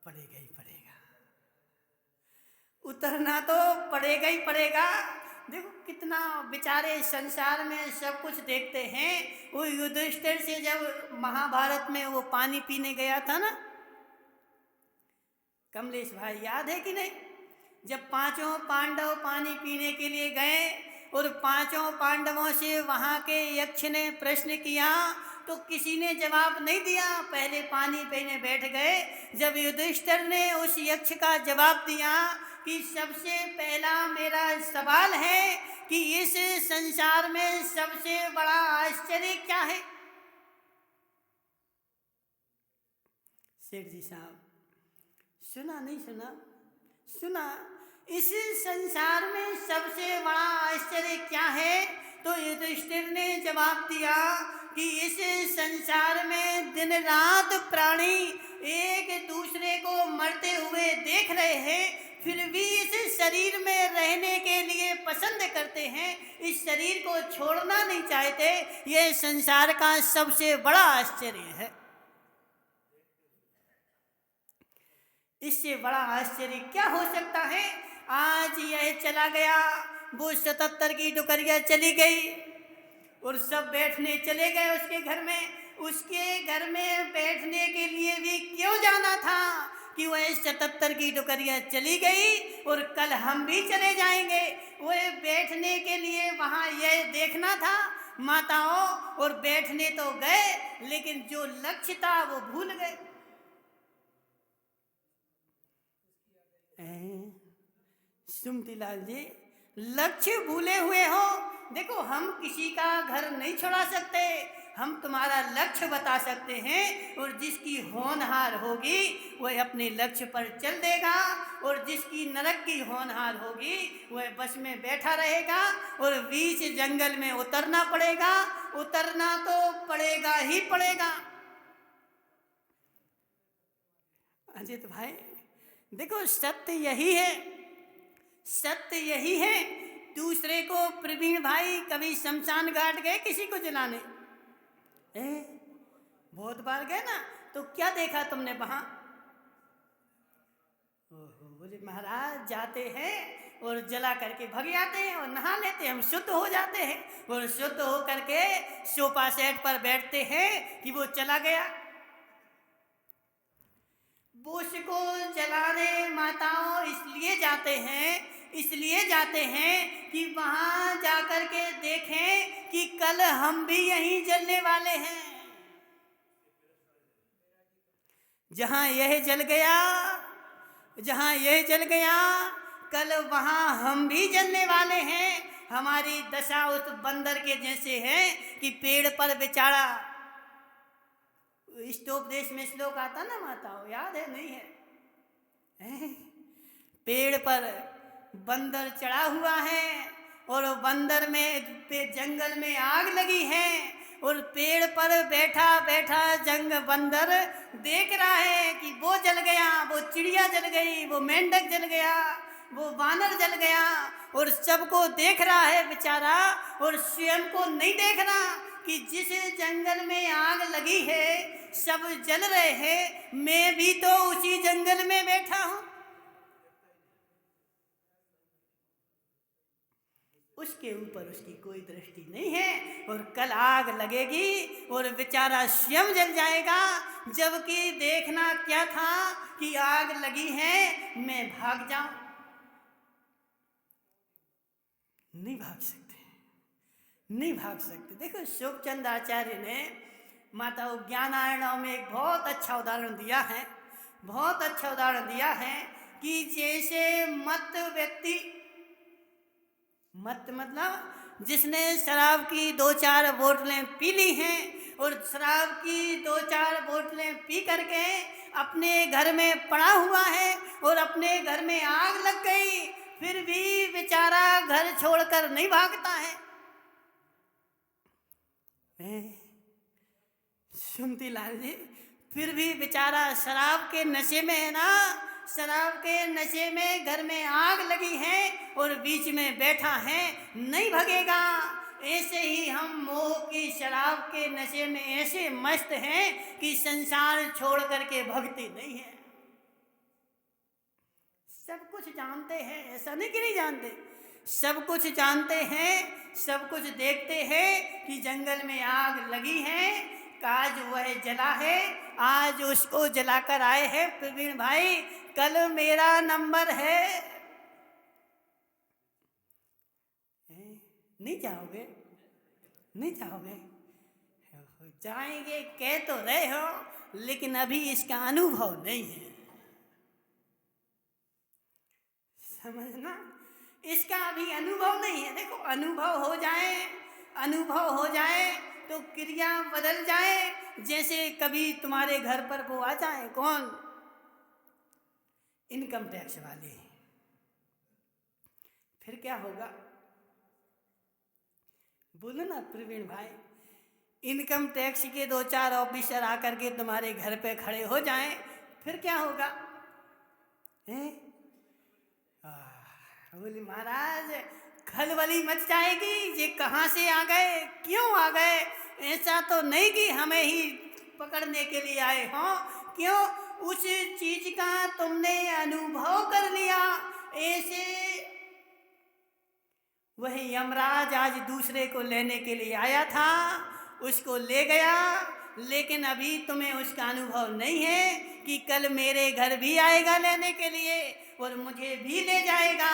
S1: पड़ेगा ही पड़ेगा, उतरना तो पड़ेगा ही पड़ेगा। देखो कितना बेचारे संसार में सब कुछ देखते हैं। वो युधिष्ठिर से जब महाभारत में वो पानी पीने गया था ना, कमलेश भाई याद है कि नहीं? जब पांचों पांडव पानी पीने के लिए गए और पांचों पांडवों से वहां के यक्ष ने प्रश्न किया तो किसी ने जवाब नहीं दिया, पहले पानी पीने बैठ गए। जब युधिष्ठिर ने उस यक्ष का जवाब दिया कि सबसे पहला मेरा सवाल है कि इस संसार में सबसे बड़ा आश्चर्य क्या है? सेठ जी साहब सुना नहीं सुना? सुना। इस संसार में सबसे बड़ा आश्चर्य क्या है? तो युधिष्ठिर ने जवाब दिया कि इस संसार में दिन रात प्राणी एक दूसरे को मरते हुए देख रहे हैं, फिर भी इस शरीर में रहने के लिए पसंद करते हैं, इस शरीर को छोड़ना नहीं चाहते। यह संसार का सबसे बड़ा आश्चर्य है। इससे बड़ा आश्चर्य क्या हो सकता है? आज यह चला गया, वो 77 की डुकरिया चली गई और सब बैठने चले गए उसके घर में। उसके घर में बैठने के लिए भी क्यों जाना था कि वह 77 की डुकरिया चली गई और कल हम भी चले जाएंगे। वह बैठने के लिए वहाँ यह देखना था माताओं, और बैठने तो गए लेकिन जो लक्ष्य था वो भूल गए। सुमती लाल जी, लक्ष्य भूले हुए हो। देखो, हम किसी का घर नहीं छुड़ा सकते, हम तुम्हारा लक्ष्य बता सकते हैं, और जिसकी होनहार होगी वह अपने लक्ष्य पर चल देगा, और जिसकी नरक की होनहार होगी वह बस में बैठा रहेगा, और बीच जंगल में उतरना पड़ेगा। उतरना तो पड़ेगा ही पड़ेगा। अजित भाई, देखो, सत्य यही है, सत्य यही है। दूसरे को, प्रवीण भाई कभी शमशान घाट गए किसी को जलाने? बहुत बार गए ना, तो क्या देखा तुमने वहां? बोले महाराज, जाते हैं और जला करके भग जाते हैं और नहा लेते हैं, हम शुद्ध हो जाते हैं, और शुद्ध हो करके सोफा सेट पर बैठते हैं कि वो चला गया। बुश को जलाने माताओं इसलिए जाते हैं कि वहां जाकर के देखें कि कल हम भी यहीं जलने वाले हैं। जहां यह जल गया, कल वहां हम भी जलने वाले हैं। हमारी दशा उस बंदर के जैसे है कि पेड़ पर बेचारा, स्टोपदेश में श्लोक आता ना माताओं, याद है? नहीं है? पेड़ पर बंदर चढ़ा हुआ है, और बंदर में जंगल में आग लगी है, और पेड़ पर बैठा बैठा बंदर देख रहा है कि वो जल गया, वो चिड़िया जल गई, वो मेंढक जल गया, वो वानर जल गया, और सबको देख रहा है बेचारा, और स्वयं को नहीं देख रहा कि जिस जंगल में आग लगी है सब जल रहे हैं, मैं भी तो उसी जंगल में बैठा हूं। उसके ऊपर उसकी कोई दृष्टि नहीं है, और कल आग लगेगी और बेचारा स्वयं जल जाएगा, जबकि देखना क्या था कि आग लगी है, मैं भाग जाऊं। नहीं भाग सकते। देखो, शोकचंद आचार्य ने माताओं ज्ञानायणों में एक बहुत अच्छा उदाहरण दिया है कि जैसे मत मतलब जिसने शराब की 2-4 बोतलें पी ली हैं, और शराब की 2-4 बोतलें पी करके अपने घर में पड़ा हुआ है, और अपने घर में आग लग गई, फिर भी बेचारा घर छोड़कर नहीं भागता है। सुमती लाल जी, फिर भी बेचारा शराब के नशे में है ना, शराब के नशे में घर में आग लगी है और बीच में बैठा है, नहीं भगेगा। ऐसे ही हम मोह की शराब के नशे में ऐसे मस्त हैं कि संसार छोड़ करके भगते नहीं है। सब कुछ जानते हैं, ऐसा नहीं कि नहीं जानते, सब कुछ जानते हैं, सब कुछ देखते हैं कि जंगल में आग लगी है, आज वह जला है, आज उसको जलाकर आए हैं। प्रवीण भाई, कल मेरा नंबर है। नहीं जाओगे? जाएंगे कह तो रहे हो, लेकिन अभी इसका अनुभव नहीं है, समझना, इसका अभी अनुभव नहीं है। देखो, अनुभव हो जाए तो क्रिया बदल जाए। जैसे कभी तुम्हारे घर पर वो आ जाए, कौन? इनकम टैक्स वाले, फिर क्या होगा? बोलो ना प्रवीण भाई, इनकम टैक्स के 2-4 ऑफिसर आकर के तुम्हारे घर पे खड़े हो जाएं, फिर क्या होगा? बोली महाराज, खलबली मच जाएगी, ये कहाँ से आ गए, क्यों आ गए? ऐसा तो नहीं कि हमें ही पकड़ने के लिए आए हों, क्यों? उस चीज का तुमने अनुभव कर लिया। ऐसे वही यमराज आज दूसरे को लेने के लिए आया था, उसको ले गया, लेकिन अभी तुम्हें उसका अनुभव नहीं है कि कल मेरे घर भी आएगा लेने के लिए और मुझे भी ले जाएगा।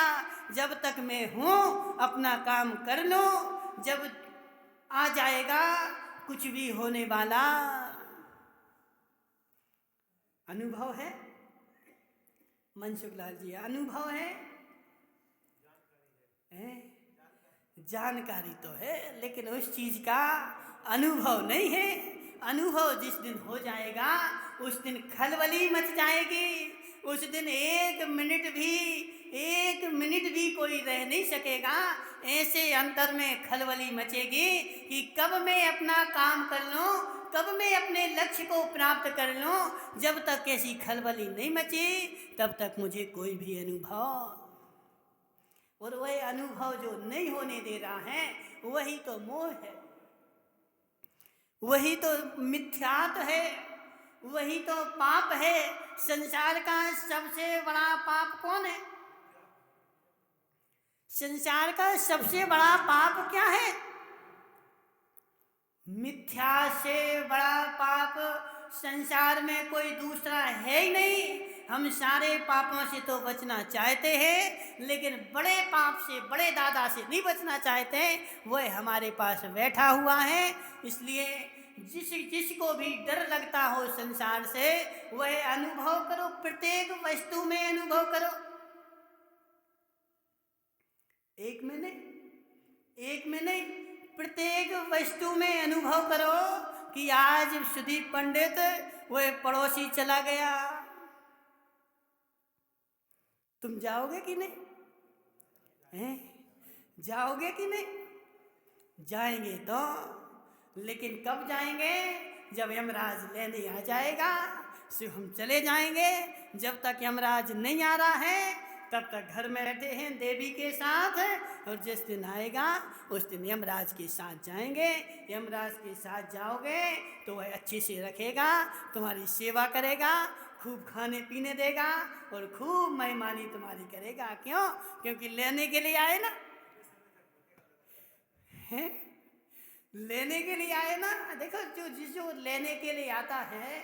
S1: जब तक मैं हूँ अपना काम कर लो, जब आ जाएगा कुछ भी होने वाला। अनुभव है मनसुख लाल जी, अनुभव है, जानकारी तो है, लेकिन उस चीज का अनुभव नहीं है। अनुभव जिस दिन हो जाएगा उस दिन खलबली मच जाएगी। उस दिन एक मिनट भी कोई रह नहीं सकेगा। ऐसे अंतर में खलबली मचेगी कि कब मैं अपना काम कर लूं, कब मैं अपने लक्ष्य को प्राप्त कर लूं। जब तक ऐसी खलबली नहीं मची तब तक मुझे कोई भी अनुभव, और वह अनुभव जो नहीं होने दे रहा है वही तो मोह है, वही तो मिथ्यात्व है, वही तो पाप है। संसार का सबसे बड़ा पाप कौन है? संसार का सबसे बड़ा पाप क्या है? मिथ्या से बड़ा पाप संसार में कोई दूसरा है ही नहीं। हम सारे पापों से तो बचना चाहते हैं, लेकिन बड़े पाप से, बड़े दादा से नहीं बचना चाहते। वह हमारे पास बैठा हुआ है। इसलिए जिसको भी डर लगता हो संसार से, वह अनुभव करो, प्रत्येक वस्तु में अनुभव करो। एक में नहीं, प्रत्येक वस्तु में अनुभव करो कि आज सुदीप पंडित वह पड़ोसी चला गया, तुम जाओगे कि नहीं? हैं? जाओगे कि नहीं? जाएंगे तो, लेकिन कब जाएंगे? जब यमराज लेने आ जाएगा सो हम चले जाएंगे। जब तक यमराज नहीं आ रहा है तब तक घर में रहते हैं देवी के साथ, और जिस दिन आएगा उस दिन यमराज के साथ जाएंगे। यमराज के साथ जाओगे तो वह अच्छे से रखेगा, तुम्हारी सेवा करेगा, खूब खाने पीने देगा और खूब मेहमानी तुम्हारी करेगा। क्यों? क्योंकि लेने के लिए आए ना, हैं? लेने के लिए आए ना। देखो, जो लेने के लिए आता है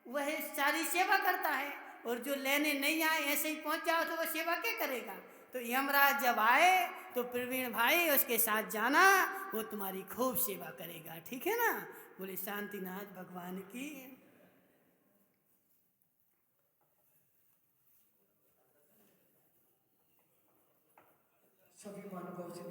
S1: वह सारी सेवा करता है, और जो लेने नहीं आए ऐसे ही पहुंच जाओ तो वह सेवा क्या करेगा? तो यमराज जब आए तो प्रवीण भाई उसके साथ जाना, वो तुम्हारी खूब सेवा करेगा। ठीक है ना? बोले शांतिनाथ भगवान की।
S2: सभी महानुभाव से